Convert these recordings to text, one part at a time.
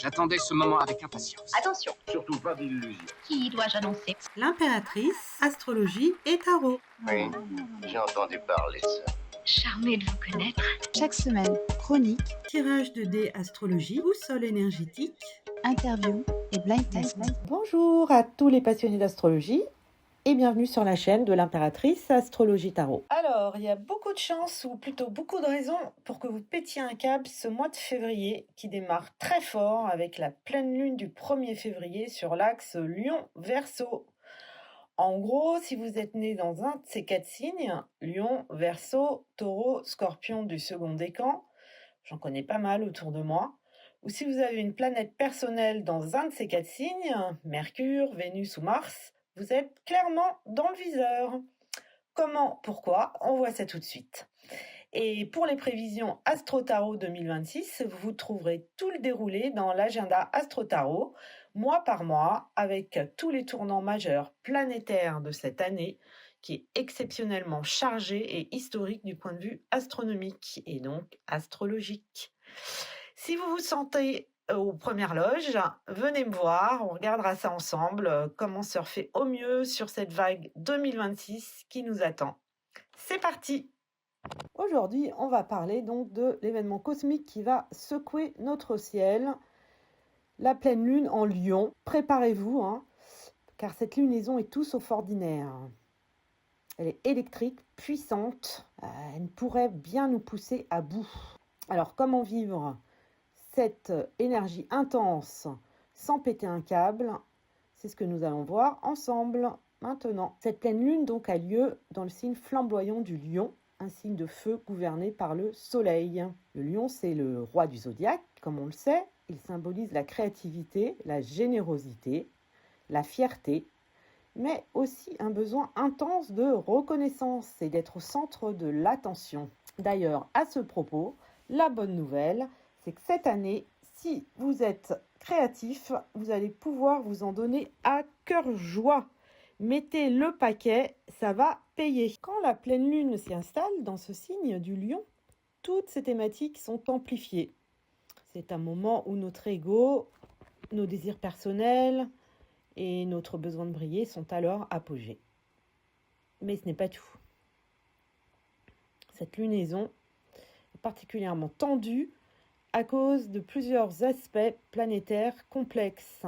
J'attendais ce moment avec impatience. Attention, Surtout pas d'illusions. qui dois-je annoncer? L'impératrice, astrologie et tarot. Oui, j'ai entendu parler de ça. Charmée de vous connaître. Chaque semaine, chronique, Tirage de dés astrologie ou sol énergétique. interview et blind test. Bonjour à tous les passionnés d'astrologie et bienvenue sur la chaîne de l'impératrice Astrologie Tarot. Alors, il y a beaucoup de chances ou plutôt beaucoup de raisons pour que vous pétiez un câble ce mois de février qui démarre très fort avec la pleine lune du 1er février sur l'axe Lion-Verseau. En gros, si vous êtes né dans un de ces 4 signes, Lion, Verseau, Taureau, Scorpion du second décan, j'en connais pas mal autour de moi, ou si vous avez une planète personnelle dans un de ces 4 signes, Mercure, Vénus ou Mars, vous êtes clairement dans le viseur. Comment, pourquoi? On voit ça tout de suite. Et pour les prévisions Astro Tarot 2026, vous trouverez tout le déroulé dans l'agenda Astro Tarot, mois par mois, avec tous les tournants majeurs planétaires de cette année, qui est exceptionnellement chargé et historique du point de vue astronomique et donc astrologique. Si vous vous sentez aux premières loges, venez me voir, on regardera ça ensemble, comment surfer au mieux sur cette vague 2026 qui nous attend. C'est parti! Aujourd'hui, on va parler donc de l'événement cosmique qui va secouer notre ciel, la pleine lune en Lion. Préparez-vous, car cette lunaison est tout sauf ordinaire. Elle est électrique, puissante, elle pourrait bien nous pousser à bout. Alors, comment vivre cette énergie intense sans péter un câble? C'est ce que nous allons voir ensemble maintenant. Cette pleine lune donc a lieu dans le signe flamboyant du Lion, un signe de feu gouverné par le soleil. Le lion, c'est le roi du zodiaque, comme on le sait. Il symbolise la créativité, la générosité, la fierté, mais aussi un besoin intense de reconnaissance et d'être au centre de l'attention. D'ailleurs, à ce propos, la bonne nouvelle, c'est que cette année, si vous êtes créatif, vous allez pouvoir vous en donner à cœur joie. Mettez le paquet, ça va payer. Quand la pleine lune s'y installe dans ce signe du Lion, toutes ces thématiques sont amplifiées. C'est un moment où notre ego, nos désirs personnels et notre besoin de briller sont à leur apogée. Mais ce n'est pas tout. Cette lunaison est particulièrement tendue à cause de plusieurs aspects planétaires complexes.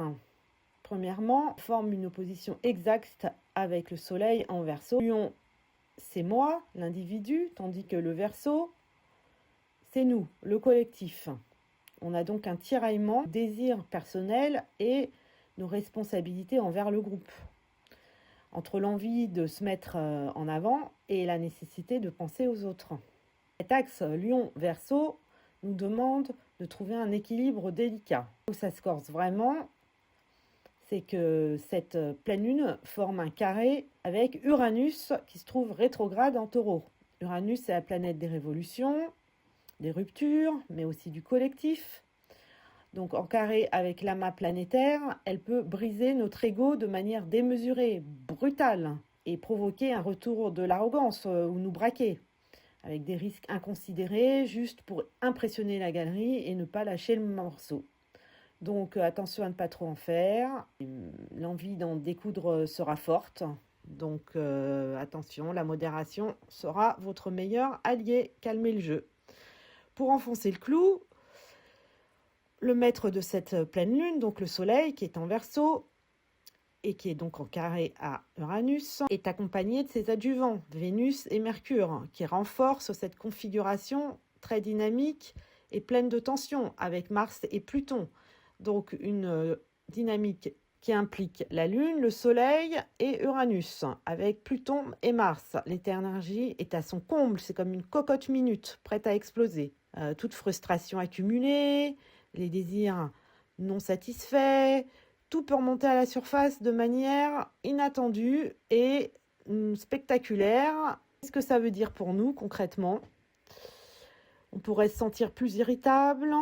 Premièrement, forme une opposition exacte avec le Soleil en Verseau. Lion, c'est moi, l'individu, tandis que le Verseau, c'est nous, le collectif. On a donc un tiraillement, désir personnel et nos responsabilités envers le groupe. Entre l'envie de se mettre en avant et la nécessité de penser aux autres. Cet axe Lion-Verseau nous demande de trouver un équilibre délicat. Où ça se corse vraiment, c'est que cette pleine lune forme un carré avec Uranus qui se trouve rétrograde en Taureau. Uranus, c'est la planète des révolutions, des ruptures, mais aussi du collectif. Donc en carré avec l'amas planétaire, elle peut briser notre ego de manière démesurée, brutale, et provoquer un retour de l'arrogance ou nous braquer, avec des risques inconsidérés, juste pour impressionner la galerie et ne pas lâcher le morceau. Donc attention à ne pas trop en faire. L'envie d'en découdre sera forte. Donc attention, la modération sera votre meilleur allié. Calmez le jeu. Pour enfoncer le clou, le maître de cette pleine lune, donc le soleil qui est en Verseau et qui est donc en carré à Uranus, est accompagné de ses adjuvants, Vénus et Mercure, qui renforcent cette configuration très dynamique et pleine de tension avec Mars et Pluton. Donc une dynamique qui implique la Lune, le Soleil et Uranus, avec Pluton et Mars. L'énergie est à son comble, c'est comme une cocotte minute, prête à exploser. Toute frustration accumulée, les désirs non satisfaits, tout peut remonter à la surface de manière inattendue et spectaculaire. Qu'est-ce que ça veut dire pour nous concrètement? On pourrait se sentir plus irritable,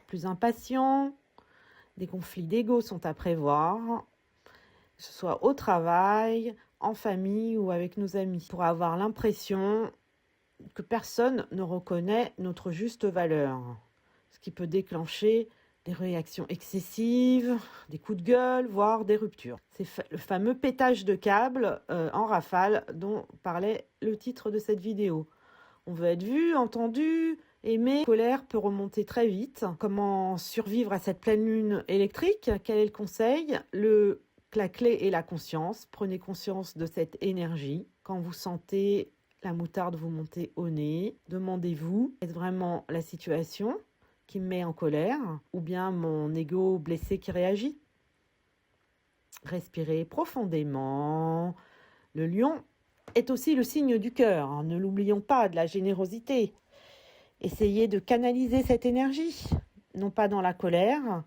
plus impatient, des conflits d'ego sont à prévoir, que ce soit au travail, en famille ou avec nos amis, pour avoir l'impression que personne ne reconnaît notre juste valeur, ce qui peut déclencher des réactions excessives, des coups de gueule, voire des ruptures. C'est le fameux pétage de câble en rafale dont parlait le titre de cette vidéo. On veut être vu, entendu, aimé. La colère peut remonter très vite. Comment survivre à cette pleine lune électrique? Quel est le conseil? La clé est la conscience. Prenez conscience de cette énergie. Quand vous sentez la moutarde vous monter au nez, demandez-vous, est-ce vraiment la situation qui me met en colère ou bien mon ego blessé qui réagit? Respirez profondément. Le lion est aussi le signe du cœur, hein. Ne l'oublions pas, de la générosité. Essayez de canaliser cette énergie, non pas dans la colère,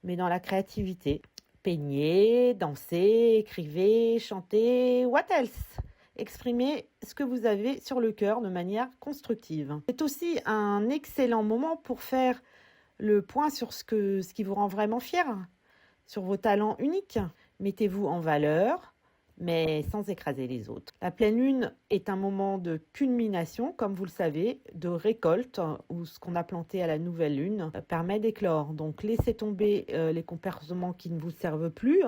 mais dans la créativité. Peignez, dansez, écrivez, chantez, what else? Exprimez ce que vous avez sur le cœur de manière constructive. C'est aussi un excellent moment pour faire le point sur ce qui vous rend vraiment fier, sur vos talents uniques. Mettez-vous en valeur, mais sans écraser les autres. La pleine lune est un moment de culmination, comme vous le savez, de récolte, où ce qu'on a planté à la nouvelle lune permet d'éclore. Donc laissez tomber les comportements qui ne vous servent plus,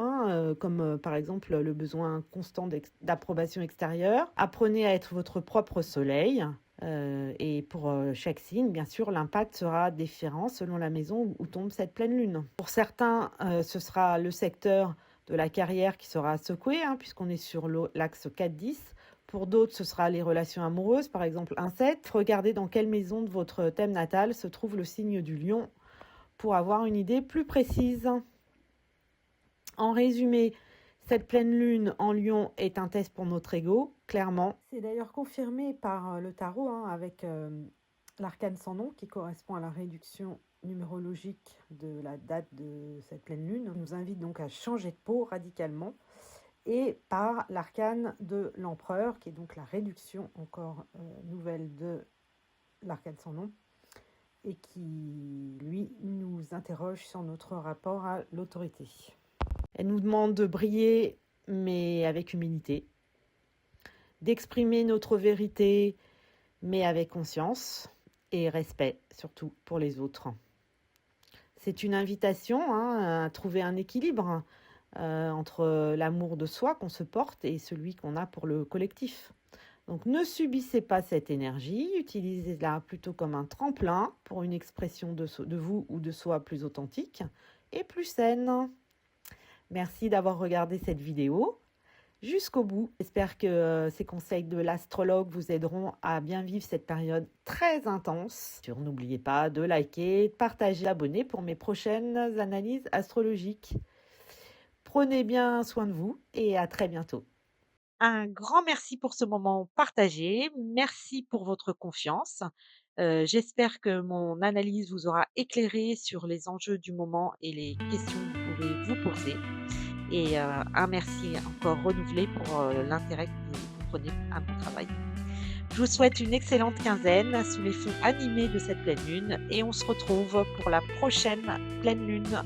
comme par exemple le besoin constant d'approbation extérieure. Apprenez à être votre propre soleil. Et pour chaque signe, bien sûr, l'impact sera différent selon la maison où tombe cette pleine lune. Pour certains, ce sera le secteur de la carrière qui sera secoué, puisqu'on est sur l'axe 4-10. Pour d'autres, ce sera les relations amoureuses, par exemple 1-7. Regardez dans quelle maison de votre thème natal se trouve le signe du lion pour avoir une idée plus précise. En résumé, cette pleine lune en lion est un test pour notre ego, clairement. C'est d'ailleurs confirmé par le tarot avec l'arcane sans nom qui correspond à la réduction numérologique de la date de cette pleine lune. On nous invite donc à changer de peau radicalement, et par l'arcane de l'empereur qui est donc la réduction encore nouvelle de l'arcane sans nom et qui lui nous interroge sur notre rapport à l'autorité. Elle nous demande de briller mais avec humilité, d'exprimer notre vérité mais avec conscience et respect surtout pour les autres. C'est une invitation à trouver un équilibre entre l'amour de soi qu'on se porte et celui qu'on a pour le collectif. Donc ne subissez pas cette énergie, utilisez-la plutôt comme un tremplin pour une expression de vous ou de soi plus authentique et plus saine. Merci d'avoir regardé cette vidéo jusqu'au bout. J'espère que ces conseils de l'astrologue vous aideront à bien vivre cette période très intense. N'oubliez pas de liker, de partager, d'abonner pour mes prochaines analyses astrologiques. Prenez bien soin de vous et à très bientôt. Un grand merci pour ce moment partagé. Merci pour votre confiance. J'espère que mon analyse vous aura éclairé sur les enjeux du moment et les questions que vous pouvez vous poser. Et un merci encore renouvelé pour l'intérêt que vous prenez à mon travail. Je vous souhaite une excellente quinzaine sous les fonds animés de cette pleine lune et on se retrouve pour la prochaine pleine lune